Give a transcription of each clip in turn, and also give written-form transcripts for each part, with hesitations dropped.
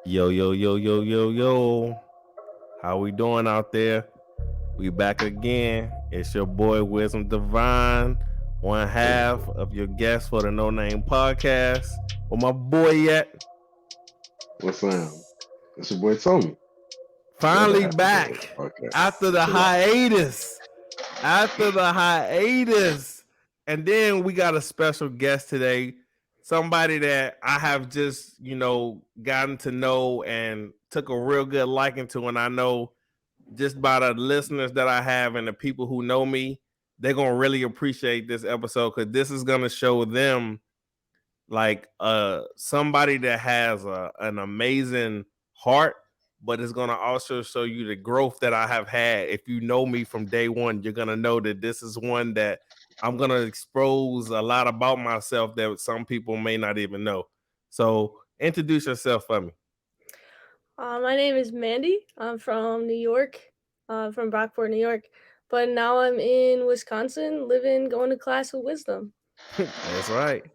Yo, yo, yo, yo, yo, yo. How we doing out there? We back again. It's your boy Wisdom Devine, one half of your guest for the No Name podcast. Where my boy at? What's It's your boy Tomi. Finally back after the hiatus. And then we got a special guest today. Somebody that I have just, gotten to know and took a real good liking to. And I know just by the listeners that I have and the people who know me, they're going to really appreciate this episode because this is going to show them like somebody that has an amazing heart, but it's going to also show you the growth that I have had. If you know me from day one, you're going to know that this is one that I'm going to expose a lot about myself that some people may not even know. So introduce yourself for me. My name is Mandi. I'm from New York, from Brockport, New York. But now I'm in Wisconsin, going to class with Wisdom. That's right.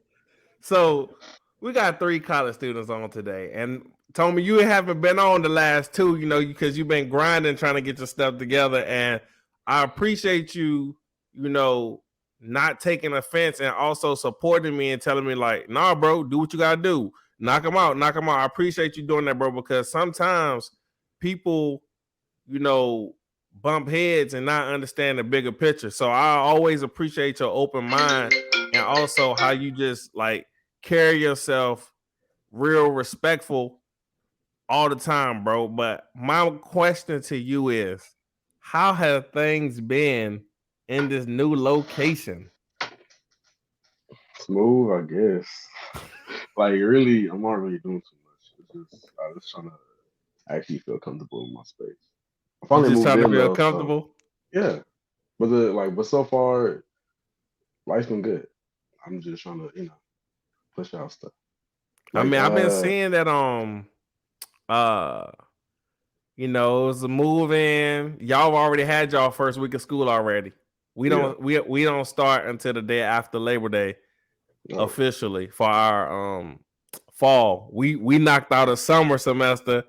So we got 3 college students on today. And Tomi, you haven't been on the last 2, because you've been grinding, trying to get your stuff together. And I appreciate you, not taking offense and also supporting me and telling me like, nah, bro, do what you got to do. Knock them out. I appreciate you doing that, bro, because sometimes people, bump heads and not understand the bigger picture. So I always appreciate your open mind and also how you just like carry yourself real respectful all the time, bro. But my question to you is, how have things been in this new location? Smooth, I guess. Like really, I'm not really doing too much. I'm just trying to actually feel comfortable in my space. I finally just moved trying in to feel though, comfortable. So, yeah, but so far, life's been good. I'm just trying to push out stuff. Like, I mean, I've been seeing that it was a move in. Y'all already had y'all first week of school already. We don't start until the day after Labor Day officially for our fall. We knocked out a summer semester.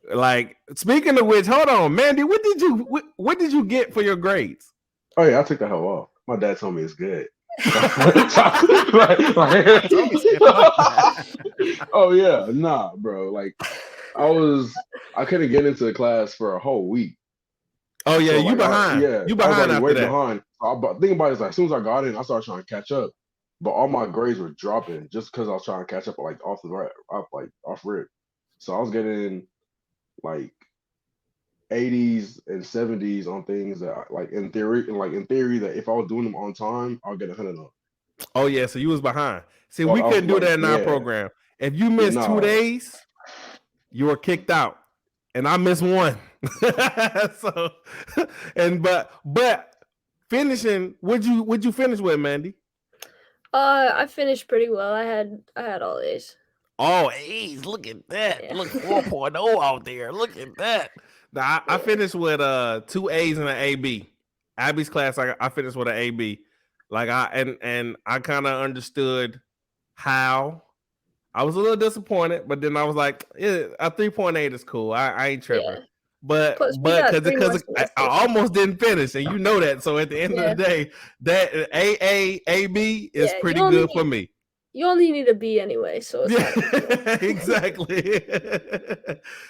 Like, speaking of which, hold on, Mandi, what did you get for your grades? Oh yeah, I took the hell off. My dad told me it's good. Oh yeah, nah, bro. Like I couldn't get into the class for a whole week. Oh yeah, so, you behind. You behind after that. Behind. Think about it, it's like as soon as I got in, I started trying to catch up, but all my grades were dropping just because I was trying to catch up like off rip. So I was getting like 80s and 70s on things that like in theory that if I was doing them on time, I'll get 100 on. Oh yeah, so you was behind. See, we couldn't do that in our program. If you missed 2 days, you were kicked out, and I missed 1. So, but finishing, would you finish with, Mandi? I finished pretty well. I had all A's. All A's. Look at that. Yeah. Look 4.0 out there. Look at that. Now I finished with 2 A's and an AB. Abby's class, I finished with an AB. Like I kind of understood how. I was a little disappointed, but then I was like, a 3.8 is cool. I ain't tripping. Yeah. But because I almost didn't finish, and you know that. So at the end of the day, that AB is pretty good for me. You only need a B anyway, so it's exactly.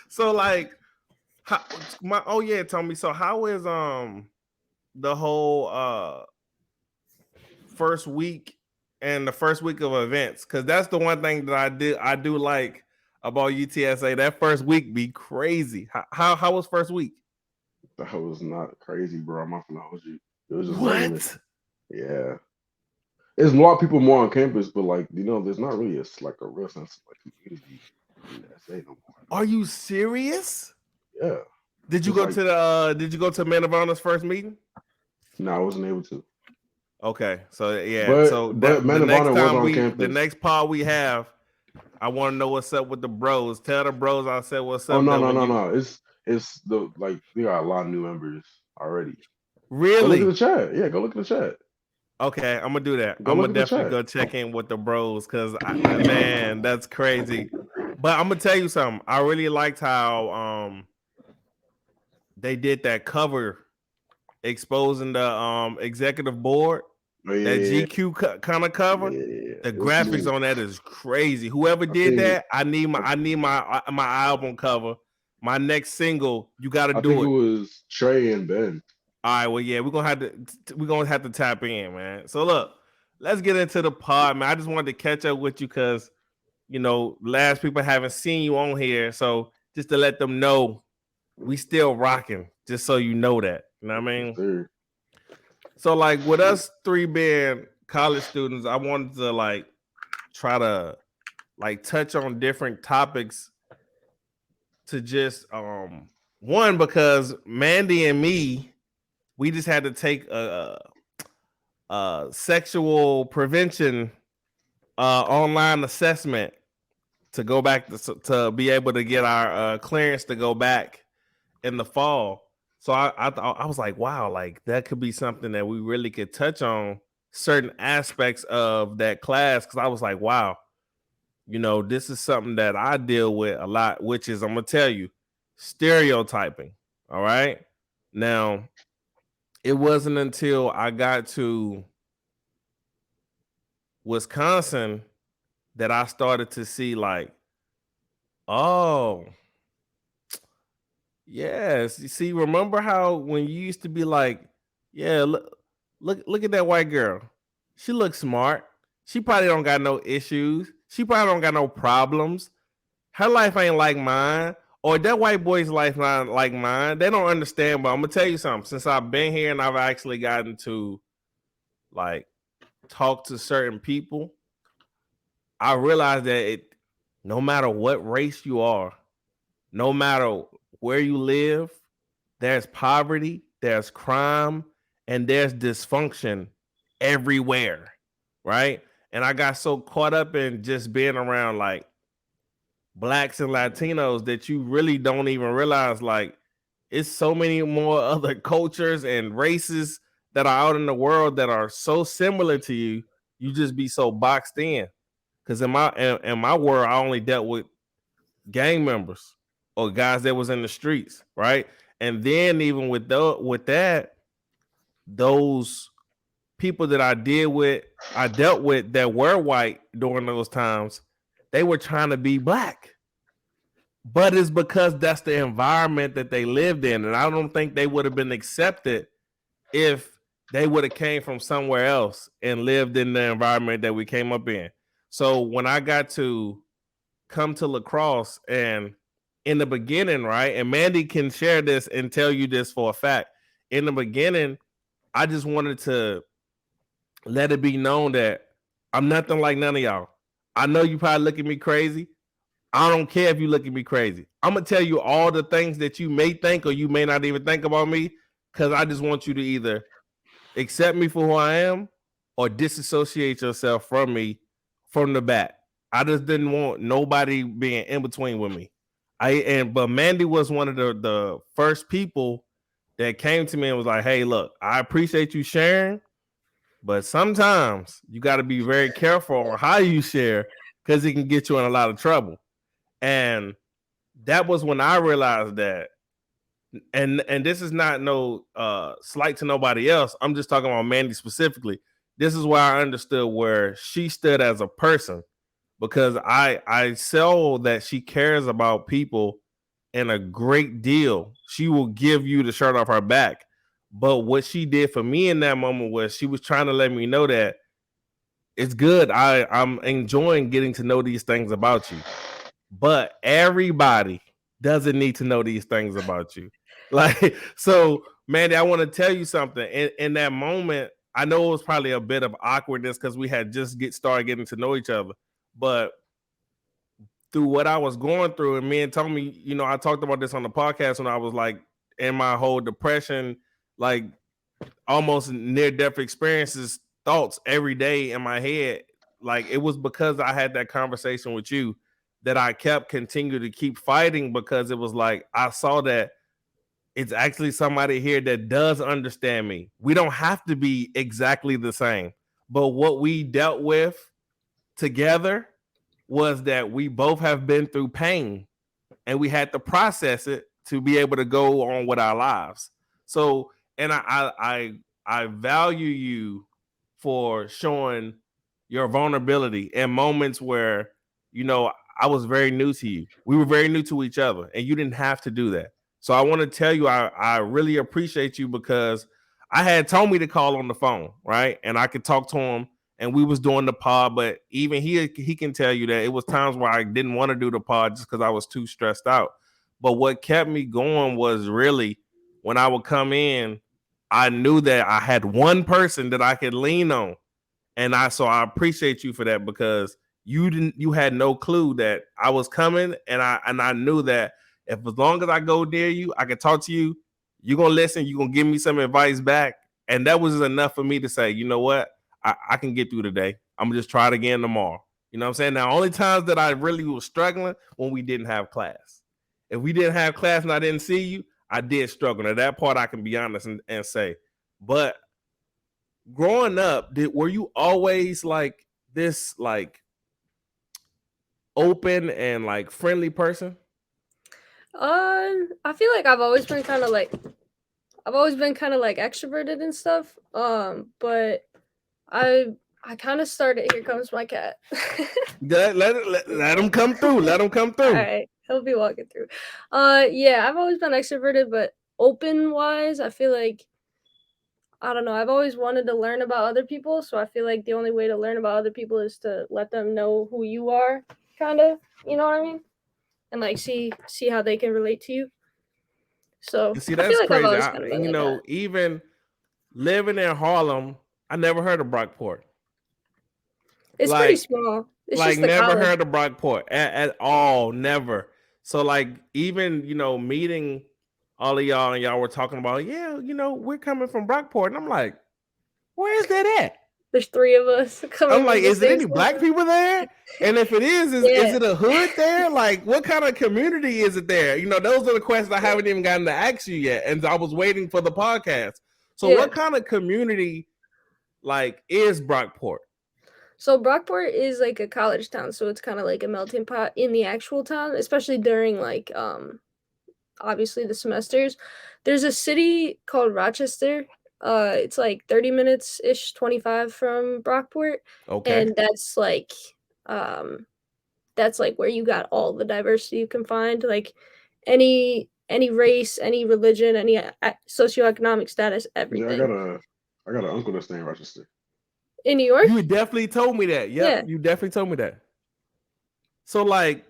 So like, Tommy. So how is the whole first week and the first week of events? Because that's the one thing that I do like about UTSA. That first week be crazy. How was first week? That was not crazy, bro. I'm not gonna hold you. It was just what? Regular. Yeah. There's a lot of people more on campus, but like there's not really a real sense of like community in the SA no more. Are you serious? Yeah. Did you go to Man of Honor's first meeting? No, I wasn't able to. Okay, so yeah, but Man of Honor was on campus. The next pod we have, I want to know what's up with the bros. Tell the bros I said what's up. Oh no. It's the we got a lot of new members already. Really? Go look at the chat. Yeah, go look at the chat. Okay, I'm gonna do that. Go I'm look gonna at the definitely chat. go check in with the bros because man, that's crazy. But I'm gonna tell you something. I really liked how they did that cover exposing the executive board. Oh, yeah, That yeah, GQ kind of cover. yeah. The It was graphics smooth. on that is crazy. Whoever I did think that, I need my album cover. My next single, you got to I think do it it. was Trey and Ben. All right, well, yeah, we're gonna have to tap in, man. So look, let's get into the pod, man. I just wanted to catch up with you because last people haven't seen you on here, so just to let them know we still rocking. Just so you know that, you know what I mean. Sir. So like with us three being college students, I wanted to like try to like touch on different topics to just one because Mandi and me, we just had to take a sexual prevention online assessment to go back to be able to get our clearance to go back in the fall. So I was like, wow, like that could be something that we really could touch on certain aspects of that class because I was like, wow, this is something that I deal with a lot, which is I'm gonna tell you, stereotyping. All right. Now, it wasn't until I got to Wisconsin that I started to see like, oh, yes. You see, remember how when you used to be like, yeah, look at that white girl. She looks smart. She probably don't got no issues. She probably don't got no problems. Her life ain't like mine. Or that white boy's life not like mine. They don't understand, but I'm gonna tell you something. Since I've been here and I've actually gotten to like talk to certain people, I realized that no matter what race you are, no matter where you live, there's poverty, there's crime, and there's dysfunction everywhere, right? And I got so caught up in just being around like blacks and Latinos that you really don't even realize like it's so many more other cultures and races that are out in the world that are so similar to you. You just be so boxed in. Because in my world, I only dealt with gang members or guys that was in the streets, right? And then even with that, those people that I dealt with that were white during those times, they were trying to be black. But it's because that's the environment that they lived in. And I don't think they would have been accepted if they would have came from somewhere else and lived in the environment that we came up in. So when I got to come to lacrosse and in the beginning, right? And Mandi can share this and tell you this for a fact. In the beginning, I just wanted to let it be known that I'm nothing like none of y'all. I know you probably look at me crazy. I don't care if you look at me crazy. I'm gonna tell you all the things that you may think or you may not even think about me because I just want you to either accept me for who I am or disassociate yourself from me from the bat. I just didn't want nobody being in between with me. But Mandi was one of the first people that came to me and was like, hey, look, I appreciate you sharing, but sometimes you got to be very careful on how you share because it can get you in a lot of trouble. And that was when I realized that, and this is not no slight to nobody else. I'm just talking about Mandi specifically. This is where I understood where she stood as a person because I saw that she cares about people in a great deal. She will give you the shirt off her back. But what she did for me in that moment was she was trying to let me know that it's good. I'm enjoying getting to know these things about you. But everybody doesn't need to know these things about you. Like, so Mandi, I want to tell you something. In that moment, I know it was probably a bit of awkwardness because we had just started getting to know each other. But through what I was going through, and me and Tomi, I talked about this on the podcast when I was like in my whole depression, like almost near-death experiences, thoughts every day in my head. Like it was because I had that conversation with you that I continued to keep fighting because it was like I saw that it's actually somebody here that does understand me. We don't have to be exactly the same. but what we dealt with together was that we both have been through pain and we had to process it to be able to go on with our lives. So, and I value you for showing your vulnerability in moments where, you know, I was very new to you. We were very new to each other, and you didn't have to do that. So I want to tell you, I really appreciate you because I had Tomi to call on the phone, right? And I could talk to him and we was doing the pod, but even he can tell you that it was times where I didn't want to do the pod just because I was too stressed out. But what kept me going was really when I would come in, I knew that I had one person that I could lean on. And I appreciate you for that because you had no clue that I was coming, and I knew that if as long as I go near you, I can talk to you, you're gonna listen, you're gonna give me some advice back. And that was enough for me to say, you know what, I can get through today. I'm gonna just try it again tomorrow. You know what I'm saying? Now, only times that I really was struggling when we didn't have class. If we didn't have class and I didn't see you, I did struggle. Now that part I can be honest and say. But growing up, were you always like this like open and like friendly person? I feel like I've always been kind of like extroverted and stuff. But I kind of started. Here comes my cat. Let him come through. Let him come All through. right, he'll be walking through. Yeah, I've always been extroverted, but open wise, I feel like I don't know. I've always wanted to learn about other people, so I feel like the only way to learn about other people is to let them know who you are, kind of. You know what I mean? And like see how they can relate to you. So You see, I feel that's like I've crazy. always kind of been like that. Even living in Harlem, I never heard of Brockport. It's pretty small. It's like just the never college. heard of Brockport at all. Never. So like even meeting all of y'all and y'all were talking about, yeah, we're coming from Brockport, and I'm like, where is that at? There's 3 of us coming I'm like, from the is it same any school. black people there? And if it is Yeah. it a hood there? Like, what kind of community is it there? Those are the questions I haven't even gotten to ask you yet. And I was waiting for the podcast. So Yeah. what kind of community like is Brockport? So Brockport is like a college town, so it's kind of like a melting pot in the actual town, especially during like obviously the semesters. There's a city called Rochester. It's like 30 minutes ish, 25 from Brockport. Okay. And that's like where you got all the diversity you can find, like any race, any religion, any socioeconomic status, everything. Yeah, I got an uncle that's staying in Rochester. In New York? You definitely told me that. Yep, Yeah. you definitely told me that. So like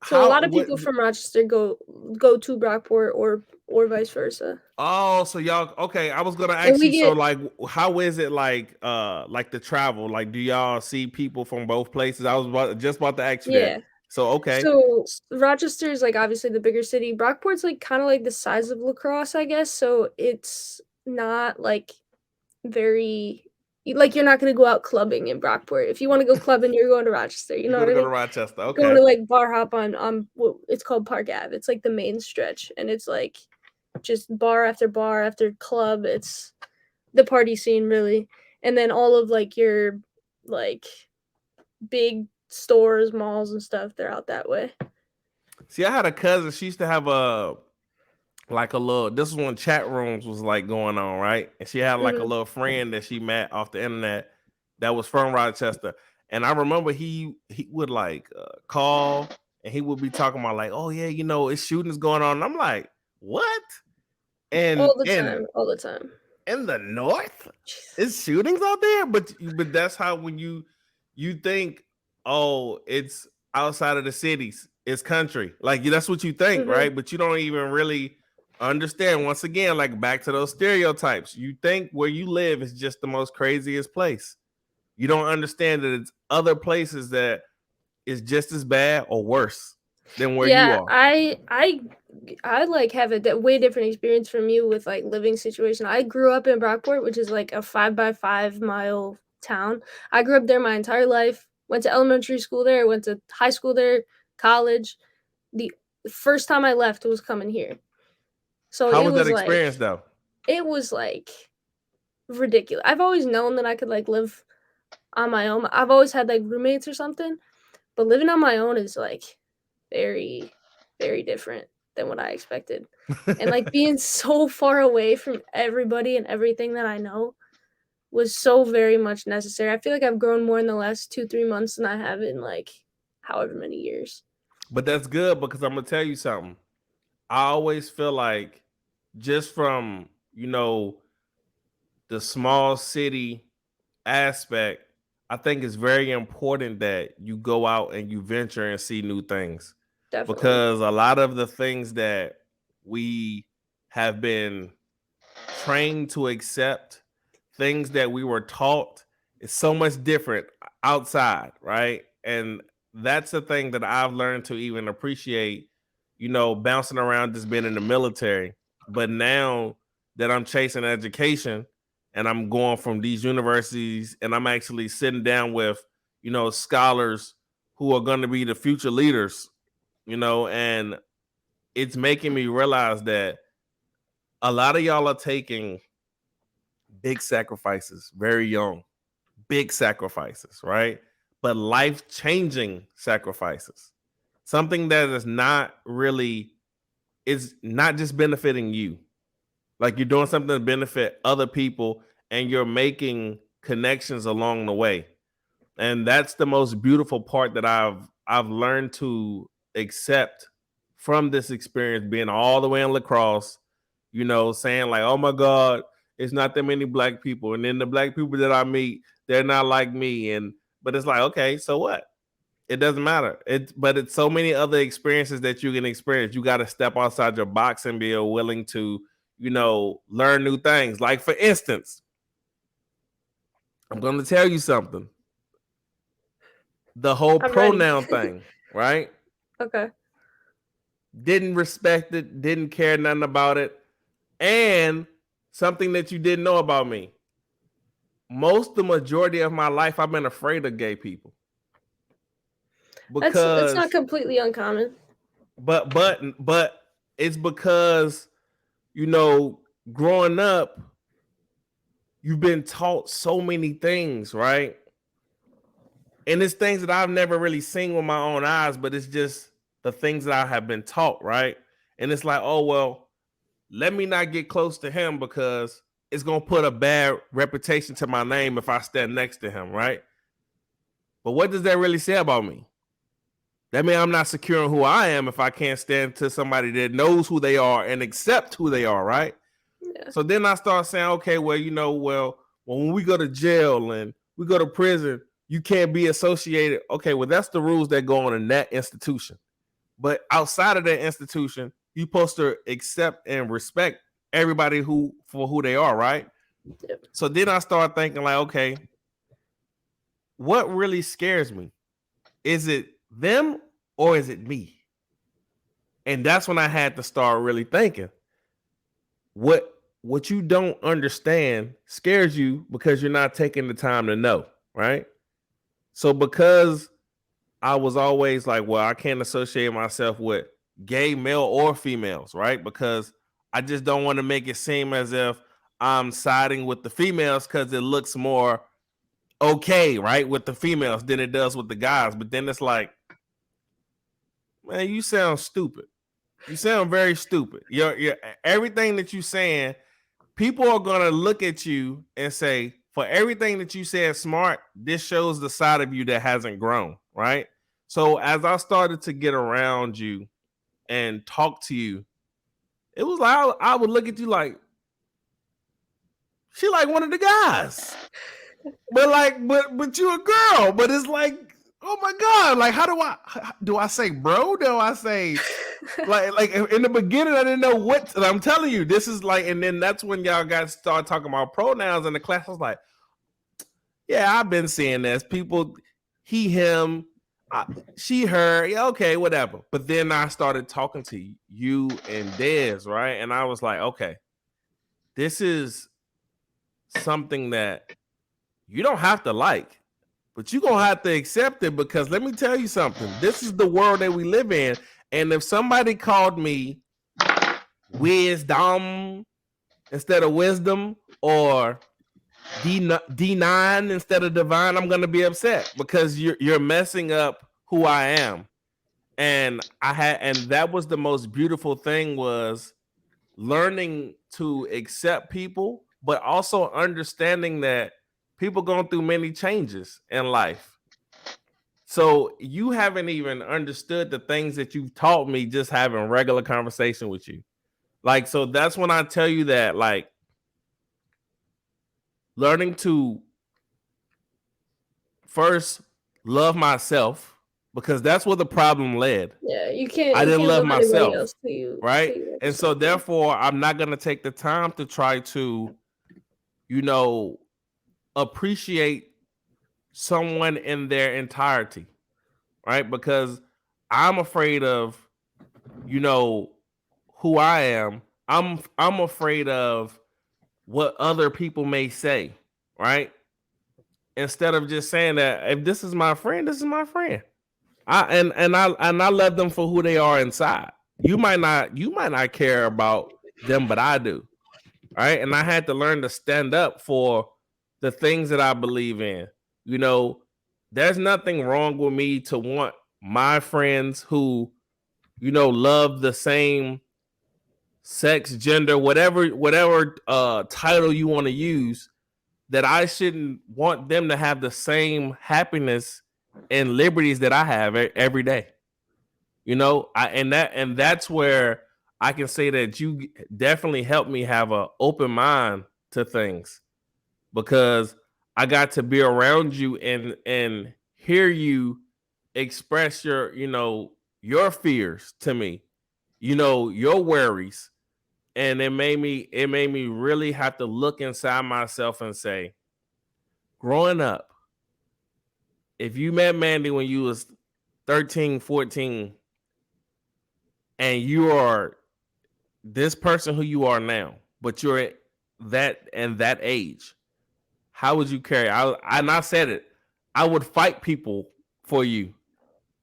So a lot of people from Rochester go to Brockport or vice versa. Oh, so y'all okay. I was gonna ask you, so like how is it like the travel? Like do y'all see people from both places? I was just about to ask you that. So okay. So Rochester is like obviously the bigger city. Brockport's like kind of like the size of La Crosse, I guess. So it's not like very like you're not gonna go out clubbing in Brockport. If you want to go clubbing, you're going to Rochester. You know what I mean? Go to Rochester. Okay. Going to like bar hop on what it's called Park Ave. It's like the main stretch, and it's like just bar after club. It's the party scene really, and then all of like your like big stores, malls, and stuff. They're out that way. See, I had a cousin. She used to have a little. This is when chat rooms was like going on, right? And she had like a little friend that she met off the internet that was from Rochester. And I remember he would like call and he would be talking about like, oh yeah, it's shootings going on. And I'm like, what? And all the time. In the north, it's shootings out there, but that's how when you think, oh, it's outside of the cities, it's country. Like that's what you think, right? But you don't even really understand. Once again, like back to those stereotypes. You think where you live is just the most craziest place. You don't understand that it's other places that is just as bad or worse than where you are. I like have a way different experience from you with like living situation. I grew up in Brockport, which is like a 5 by 5 mile town. I grew up there my entire life. Went to elementary school there. Went to high school there. College. The first time I left was coming here. So how was that experience though? It was like ridiculous. I've always known that I could like live on my own. I've always had like roommates or something, but living on my own is like very, very different than what I expected. And like being so far away from everybody and everything that I know was so very much necessary. I feel like I've grown more in the last 2-3 months than I have in like however many years. But that's good because I'm gonna tell you something. I always feel like just from, you know, the small city aspect, I think it's very important that you go out and you venture and see new things. Definitely. Because a lot of the things that we have been trained to accept, things that we were taught, is so much different outside, right? And that's the thing that I've learned to even appreciate, you know, bouncing around just being in the military. But now that I'm chasing education and I'm going from these universities and I'm actually sitting down with, you know, scholars who are going to be the future leaders, you know, and it's making me realize that a lot of y'all are taking big sacrifices very young, big sacrifices, right? But life-changing sacrifices. Something that is not really, is not just benefiting you. Like you're doing something to benefit other people and you're making connections along the way. And that's the most beautiful part that I've learned to accept from this experience, being all the way in lacrosse, you know, saying like, oh my God, it's not that many black people. And then the black people that I meet, they're not like me. But it's like, okay, so what? It doesn't matter. But it's so many other experiences that you can experience. You got to step outside your box and be willing to, you know, learn new things. Like for instance, I'm going to tell you something. The whole I'm pronoun ready. thing, right? Okay. Didn't respect it, didn't care nothing about it. And something that you didn't know about me. The majority of my life, I've been afraid of gay people. That's Because not completely uncommon. but it's because, you know, growing up, you've been taught so many things, right? And it's things that I've never really seen with my own eyes, but it's just the things that I have been taught, right? And it's like, oh, well, let me not get close to him because it's going to put a bad reputation to my name if I stand next to him, right? But what does that really say about me? That means I'm not secure in who I am if I can't stand to somebody that knows who they are and accept who they are, right? Yeah. So then I start saying, okay, well, you know, well, when we go to jail and we go to prison, you can't be associated. Okay, well, that's the rules that go on in that institution. But outside of that institution, you're supposed to accept and respect everybody for who they are, right? Yep. So then I start thinking like, okay, what really scares me? Is it them or is it me? And that's when I had to start really thinking, what you don't understand scares you because you're not taking the time to know, right? So because I was always like, well, I can't associate myself with gay male or females, right? Because I just don't want to make it seem as if I'm siding with the females because it looks more okay, right, with the females than it does with the guys. But then it's like, man, you sound stupid. You sound very stupid. You're everything that you're saying, people are gonna look at you and say, for everything that you said smart, this shows the side of you that hasn't grown, right? So as I started to get around you and talk to you, it was like I would look at you like, she like one of the guys. But you a girl. But it's like, oh my God, like how do I say bro? Do I say like in the beginning I didn't know what, I'm telling you, this is like, and then that's when y'all guys start talking about pronouns in the class. I was like, yeah, I've been seeing this. People, he, him, she, her, yeah, okay, whatever. But then I started talking to you and Dez, right? And I was like, okay, this is something that you don't have to like, but you're going to have to accept it, because let me tell you something. This is the world that we live in. And if somebody called me Wisdom instead of Wisdom, or D9 instead of divine, I'm gonna be upset because you're messing up who I am. And that was the most beautiful thing, was learning to accept people, but also understanding that people going through many changes in life. So you haven't even understood the things that you've taught me just having regular conversation with you. Like, so that's when I tell you that, like, learning to first love myself, because that's where the problem led. Yeah, I you didn't can't love love anybody myself, else till right? you And so understand them. therefore, I'm not going to take the time to try to, you know, appreciate someone in their entirety, right? Because I'm afraid of, you know, who I am. I'm afraid of what other people may say, right? Instead of just saying that if this is my friend, this is my friend. I love them for who they are inside. You might not care about them, but I do. Right. And I had to learn to stand up for the things that I believe in. You know, there's nothing wrong with me to want my friends who, you know, love the same sex, gender, whatever title you want to use, that I shouldn't want them to have the same happiness and liberties that I have every day. You know, and that's where I can say that you definitely helped me have an open mind to things, because I got to be around you and hear you express your, you know, your fears to me, you know, your worries. And it made me really have to look inside myself and say, growing up, if you met Mandy when you was 13, 14, and you are this person who you are now, but you're that age, how would you carry? And I said it. I would fight people for you.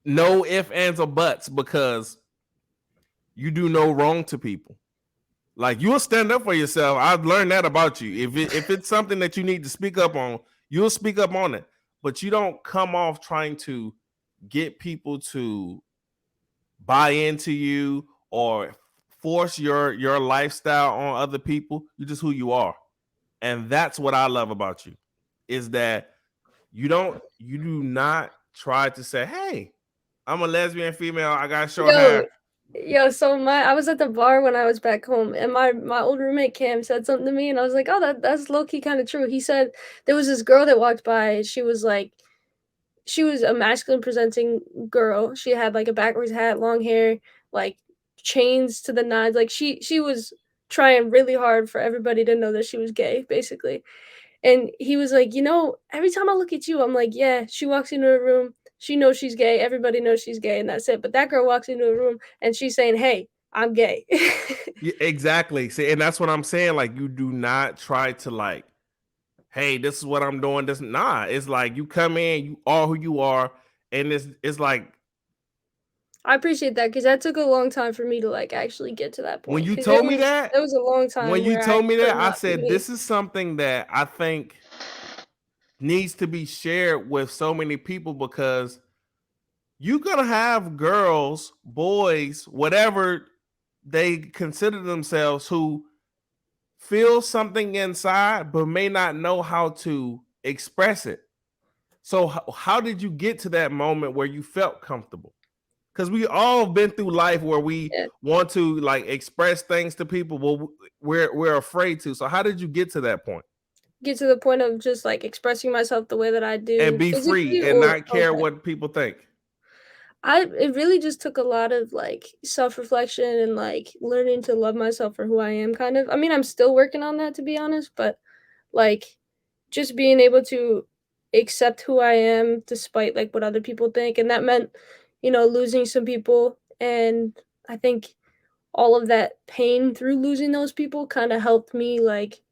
No ifs, ands, or buts, because you do no wrong to people. Like, you'll stand up for yourself. I've learned that about you. If it's something that you need to speak up on, you'll speak up on it. But you don't come off trying to get people to buy into you or force your lifestyle on other people. You're just who you are. And that's what I love about you, is that you do not try to say, hey, I'm a lesbian female, I got short Yo, hair. yo, so I was at the bar when I was back home, and my old roommate Cam said something to me, and I was like, oh, that's low key kind of true. He said there was this girl that walked by. She was a masculine presenting girl. She had like a backwards hat, long hair, like chains to the nines. Like she was trying really hard for everybody to know that she was gay, basically. And he was like, every time I look at you, I'm like, yeah, she walks into a room, she knows she's gay, everybody knows she's gay, and that's it. But that girl walks into a room and she's saying, hey, I'm gay. Yeah, exactly. See, and that's what I'm saying. Like, you do not try to, like, hey, this is what I'm doing. This, nah. It's like you come in, you are who you are, and it's like I appreciate that because that took a long time for me to like actually get to that when point. you Because told me that, there was a long when time you where I told me could that, I not be said me. this is something that I think needs to be shared with so many people, because you're gonna have girls, boys, whatever they consider themselves, who feel something inside but may not know how to express it. So how did you get to that moment where you felt comfortable? Because we all been through life where we Yeah. want to, like, express things to people, but we're afraid to. So how did you get to that point Get to the point of just like expressing myself the way that I and do be free physically, and or not care okay. what people think? It really just took a lot of like self-reflection and like learning to love myself for who I am, kind of. I mean, I'm still working on that, to be honest, but like just being able to accept who I am despite like what other people think. And that meant, losing some people. And I think all of that pain through losing those people kind of helped me like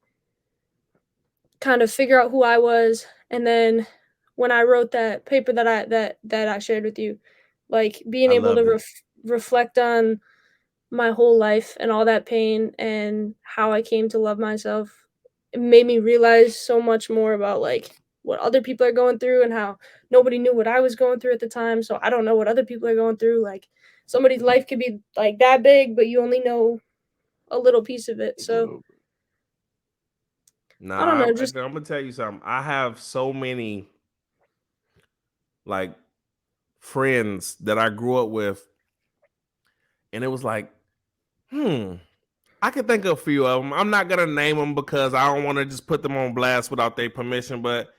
kind of figure out who I was. And then when I wrote that paper that I shared with you, like being I able to loved it. reflect on my whole life and all that pain and how I came to love myself, it made me realize so much more about like what other people are going through and how nobody knew what I was going through at the time. So I don't know what other people are going through. Like somebody's life could be like that big, but you only know a little piece of it. So I don't Nah, know, I'm just gonna tell you something. I have so many like friends that I grew up with, and it was like, I can think of a few of them. I'm not gonna name them because I don't want to just put them on blast without their permission. But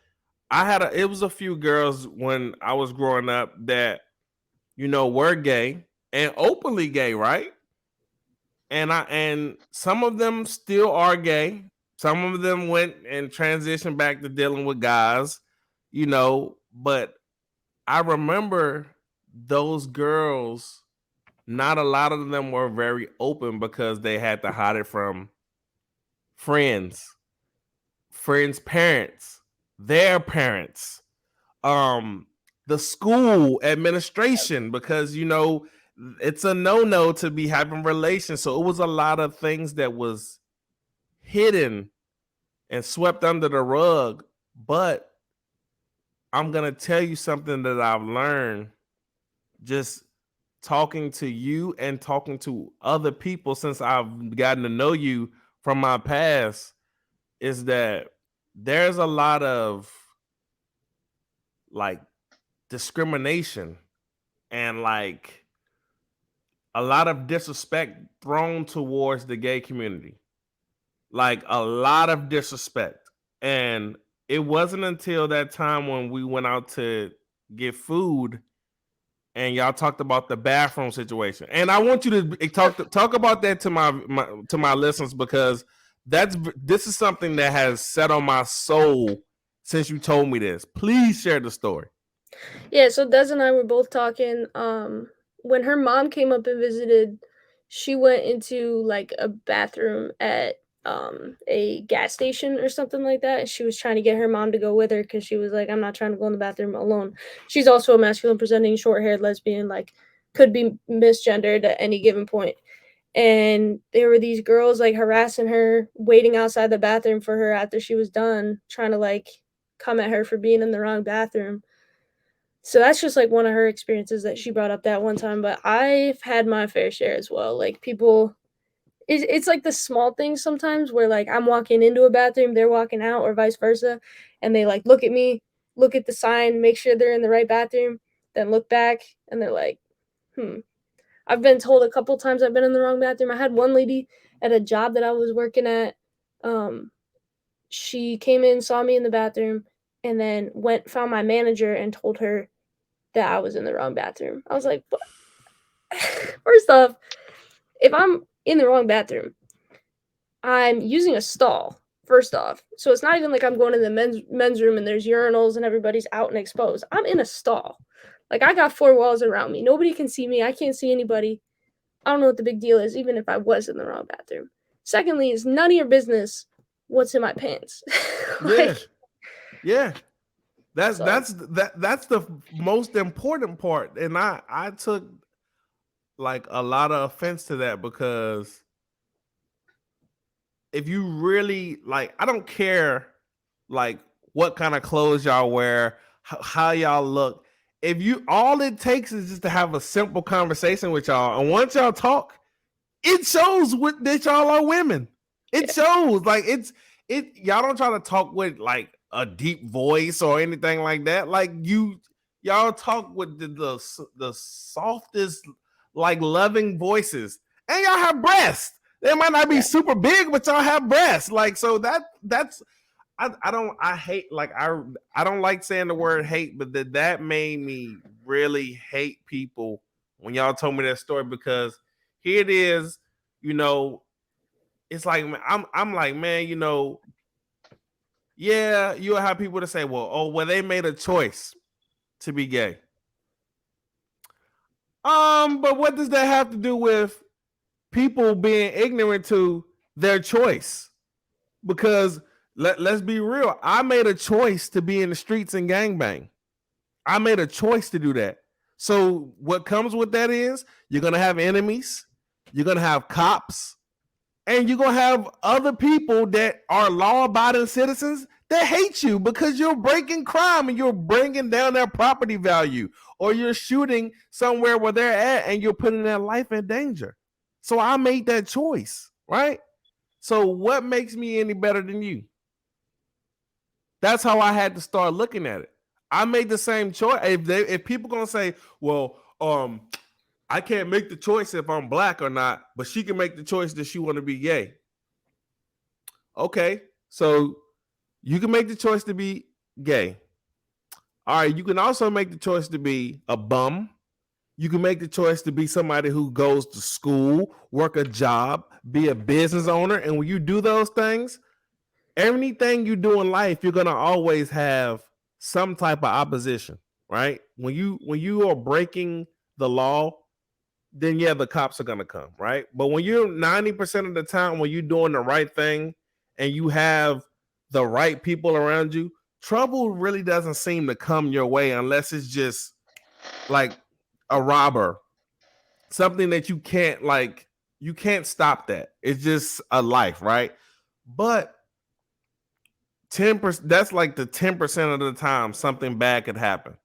it was a few girls when I was growing up that were gay and openly gay, right? And some of them still are gay. Some of them went and transitioned back to dealing with guys, but I remember those girls, not a lot of them were very open because they had to hide it from friends, parents, their parents, the school administration, because it's a no to be having relations. So it was a lot of things that was hidden and swept under the rug. But I'm gonna tell you something that I've learned just talking to you and talking to other people since I've gotten to know you from my past, is that there's a lot of like discrimination and like a lot of disrespect thrown towards the gay community. Like a lot of disrespect. And it wasn't until that time when we went out to get food and y'all talked about the bathroom situation. And I want you to talk about that to my listeners, because this is something that has set on my soul since you told me this. Please share the story. yeah, so Des and I were both talking. When her mom came up and visited, she went into like a bathroom at a gas station or something like that. And she was trying to get her mom to go with her because she was like, I'm not trying to go in the bathroom alone. She's also a masculine presenting short haired lesbian, like could be misgendered at any given point. And there were these girls like harassing her, waiting outside the bathroom for her after she was done, trying to like come at her for being in the wrong bathroom. So that's just like one of her experiences that she brought up that one time. But I've had my fair share as well. Like people, it's like the small things sometimes where like I'm walking into a bathroom, they're walking out, or vice versa, and they like look at me, look at the sign, make sure they're in the right bathroom, then look back, and they're like, I've been told a couple times I've been in the wrong bathroom. I had one lady at a job that I was working at. She came in, saw me in the bathroom, and then found my manager and told her that I was in the wrong bathroom. I was like, what? First off, if I'm in the wrong bathroom, I'm using a stall. First off, so it's not even like I'm going in the men's room and there's urinals and everybody's out and exposed. I'm in a stall. Like I got four walls around me. Nobody can see me. I can't see anybody. I don't know what the big deal is, even if I was in the wrong bathroom. Secondly, it's none of your business what's in my pants. Yeah. That's the most important part. And I took like a lot of offense to that, because if you really like, I don't care like what kind of clothes y'all wear, how y'all look. If you, all it takes is just to have a simple conversation with y'all, and once y'all talk, it shows that y'all are women. It shows. Like y'all don't try to talk with like a deep voice or anything like that. Like y'all talk with the softest, like loving voices, and y'all have breasts. They might not be super big, but y'all have breasts. Like, so that's I hate, like I don't like saying the word hate, but that made me really hate people when y'all told me that story, because here it is, it's like I'm like, man, yeah, you'll have people to say, well, they made a choice to be gay. But what does that have to do with people being ignorant to their choice? Because let's be real, I made a choice to be in the streets and gangbang. I made a choice to do that. So what comes with that is you're gonna have enemies, you're gonna have cops, And you're going to have other people that are law-abiding citizens that hate you because you're breaking crime and you're bringing down their property value, or you're shooting somewhere where they're at and you're putting their life in danger. So I made that choice, right? So what makes me any better than you? That's how I had to start looking at it. I made the same choice. If people gonna say, well, I can't make the choice if I'm black or not, but she can make the choice that she want to be gay. Okay, so you can make the choice to be gay. All right, you can also make the choice to be a bum. You can make the choice to be somebody who goes to school, work a job, be a business owner. And when you do those things, anything you do in life, you're gonna always have some type of opposition, right? When you are breaking the law, then yeah, the cops are gonna come, right? But when you're 90% of the time when you're doing the right thing and you have the right people around you, trouble really doesn't seem to come your way unless it's just like a robber, something that you can't stop that. It's just a life, right? But 10%, that's like the 10% of the time something bad could happen.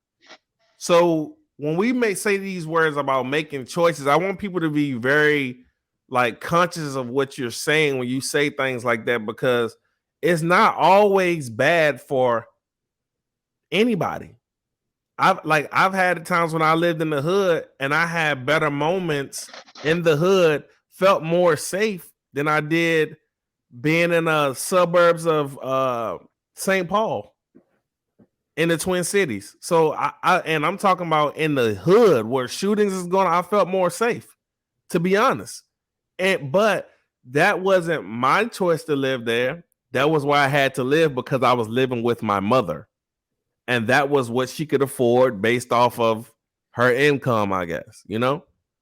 So when we may say these words about making choices, I want people to be very like conscious of what you're saying when you say things like that, because it's not always bad for anybody. I've had times when I lived in the hood and I had better moments in the hood, felt more safe than I did being in the suburbs of St. Paul in the Twin Cities. So I'm talking about in the hood where shootings is going. I felt more safe, to be honest. But that wasn't my choice to live there. That was where I had to live because I was living with my mother. And that was what she could afford based off of her income, I guess,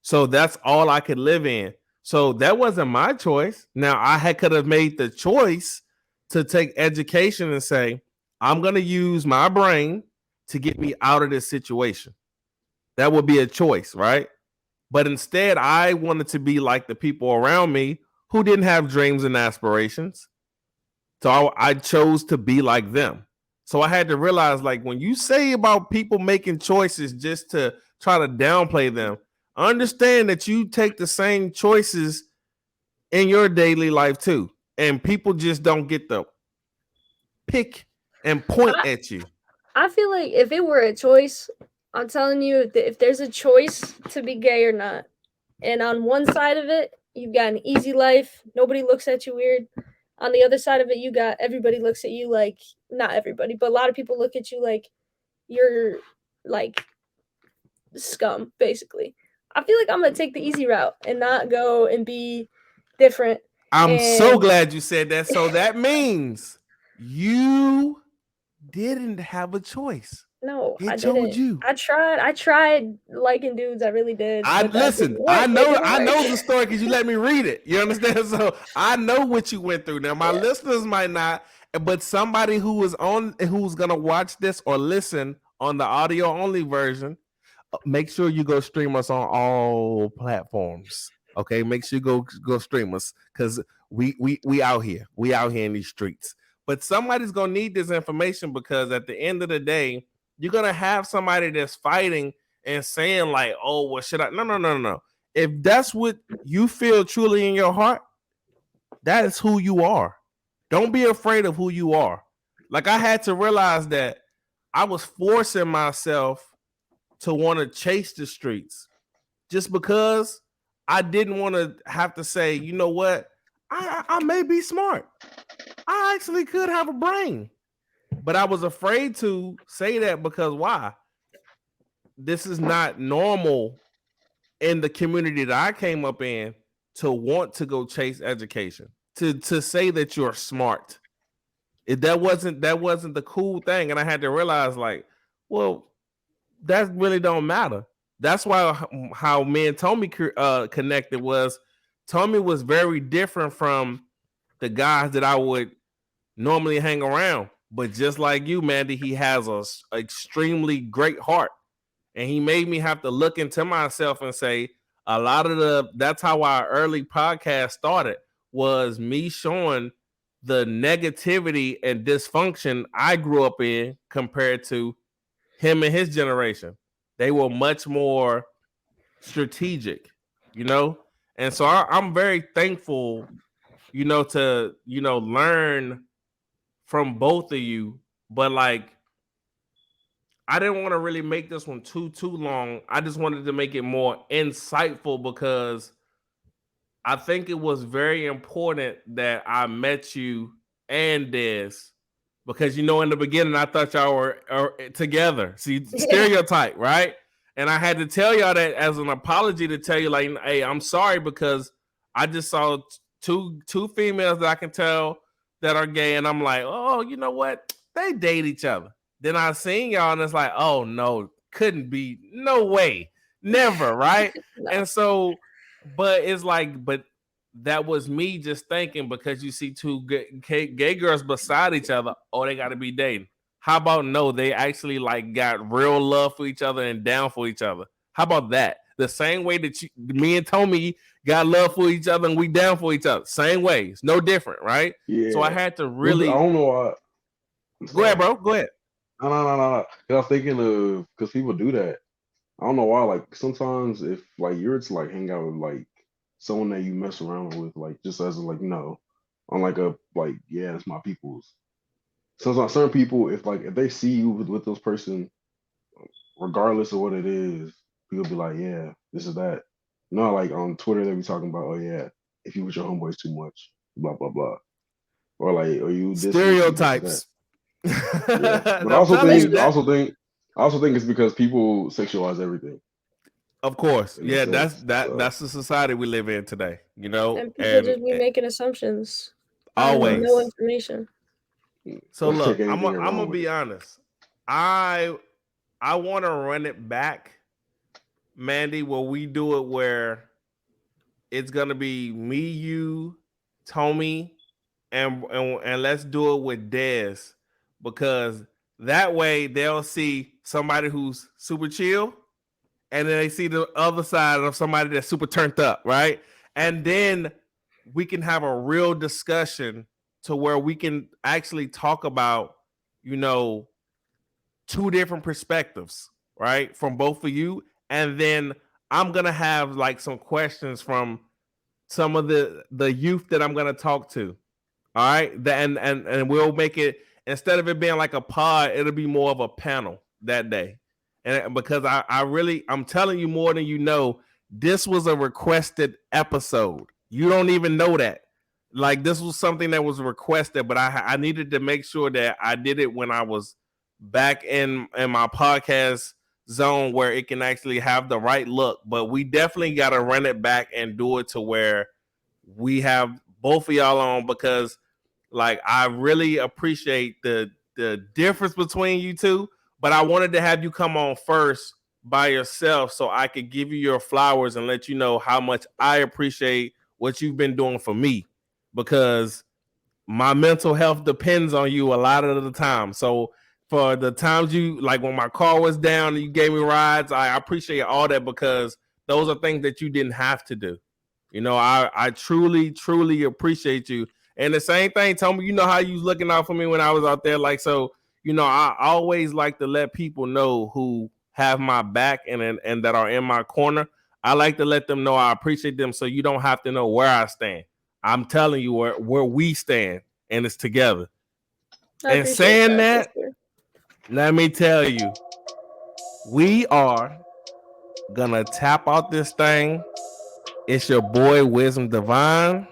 So that's all I could live in. So that wasn't my choice. Now could have made the choice to take education and say, I'm going to use my brain to get me out of this situation. That would be a choice, right? But instead, I wanted to be like the people around me who didn't have dreams and aspirations. So I chose to be like them. So I had to realize, like, when you say about people making choices just to try to downplay them, understand that you take the same choices in your daily life too. And people just don't get the pick and point at you. I feel like if it were a choice, I'm telling you, if there's a choice to be gay or not, and on one side of it, you've got an easy life, nobody looks at you weird. On the other side of it, you got everybody looks at you like, not everybody, but a lot of people look at you like you're like scum, basically. I feel like I'm gonna take the easy route and not go and be different. I'm so glad you said that. So that means you didn't have a choice. No, I told you. I tried liking dudes. I really did. I know the story because you let me read it. You understand? So I know what you went through. Now my listeners might not, but somebody who's gonna watch this or listen on the audio only version, make sure you go stream us on all platforms. Okay, make sure you go stream us because we out here. We out here in these streets. But somebody's gonna need this information because at the end of the day, you're gonna have somebody that's fighting and saying like, "Oh, what should I?" No. If that's what you feel truly in your heart, that is who you are. Don't be afraid of who you are. Like I had to realize that I was forcing myself to want to chase the streets just because I didn't want to have to say, you know what, I may be smart. I actually could have a brain. But I was afraid to say that because why? This is not normal in the community that I came up in to want to go chase education, to say that you're smart. That wasn't the cool thing. And I had to realize like, well, that really don't matter. That's why how me and Tomi connected was Tomi was very different from the guys that I would normally hang around. But just like you, Mandi, he has a extremely great heart. And he made me have to look into myself and say, that's how our early podcast started, was me showing the negativity and dysfunction I grew up in compared to him and his generation. They were much more strategic, you know? And so I'm very thankful, you know, to, you know, learn from both of you. But like, I didn't want to really make this one too long. I just wanted to make it more insightful because I think it was very important that I met you and Des because, you know, in the beginning, I thought y'all were together. See, stereotype, right? And I had to tell y'all that as an apology to tell you, like, hey, I'm sorry because I just saw two females that I can tell that are gay, and I'm like, oh, you know what? They date each other. Then I seen y'all, and it's like, oh no, couldn't be, no way, never, right? No. And so, but it's like, but that was me just thinking because you see two gay girls beside each other, oh, they got to be dating. How about no, they actually like got real love for each other and down for each other. How about that? The same way that me and Tomi got love for each other and we down for each other. Same way. It's no different, right? Yeah. So I had to really. I don't know why. Go ahead, bro. Go ahead. No. I was thinking of, because people do that. I don't know why. Like sometimes if like you're to like hang out with like someone that you mess around with, like just as like, you know, on like a like, yeah, it's my people's. Sometimes certain people, if they see you with this person, regardless of what it is, people be like, yeah, this is that. You know, like on Twitter they be talking about, oh yeah, if you with your homeboys too much, blah blah blah, or like, are you this stereotypes? Yeah. But I also think it's because people sexualize everything. Of course, yeah, that's the society we live in today, you know. And people just be making assumptions. Always, no information. So look, I'm gonna be honest. I want to run it back, Mandi, where we do it where it's gonna be me, you, Tomi, and let's do it with Des, because that way they'll see somebody who's super chill, and then they see the other side of somebody that's super turned up, right? And then we can have a real discussion to where we can actually talk about, you know, two different perspectives, right? From both of you. And then I'm going to have like some questions from some of the youth that I'm going to talk to. All right. And we'll make it, instead of it being like a pod, it'll be more of a panel that day. And because I'm telling you more than you know, this was a requested episode. You don't even know that. Like, this was something that was requested, but I needed to make sure that I did it when I was back in my podcast zone where it can actually have the right look. But we definitely got to run it back and do it to where we have both of y'all on, because like, I really appreciate the difference between you two, but I wanted to have you come on first by yourself so I could give you your flowers and let you know how much I appreciate what you've been doing for me, because my mental health depends on you a lot of the time. So for the times you, like when my car was down and you gave me rides, I appreciate all that, because those are things that you didn't have to do. You know, I truly, truly appreciate you. And the same thing, Tomi, you know how you was looking out for me when I was out there. Like, so, you know, I always like to let people know who have my back and that are in my corner. I like to let them know I appreciate them, so you don't have to know where I stand. I'm telling you where we stand, and it's together. And saying that, let me tell you, we are gonna tap out this thing. It's your boy Wisdom Devine.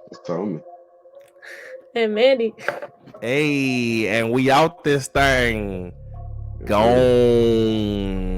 It's Tomi. And Mandi. Hey, and we out this thing. Gone.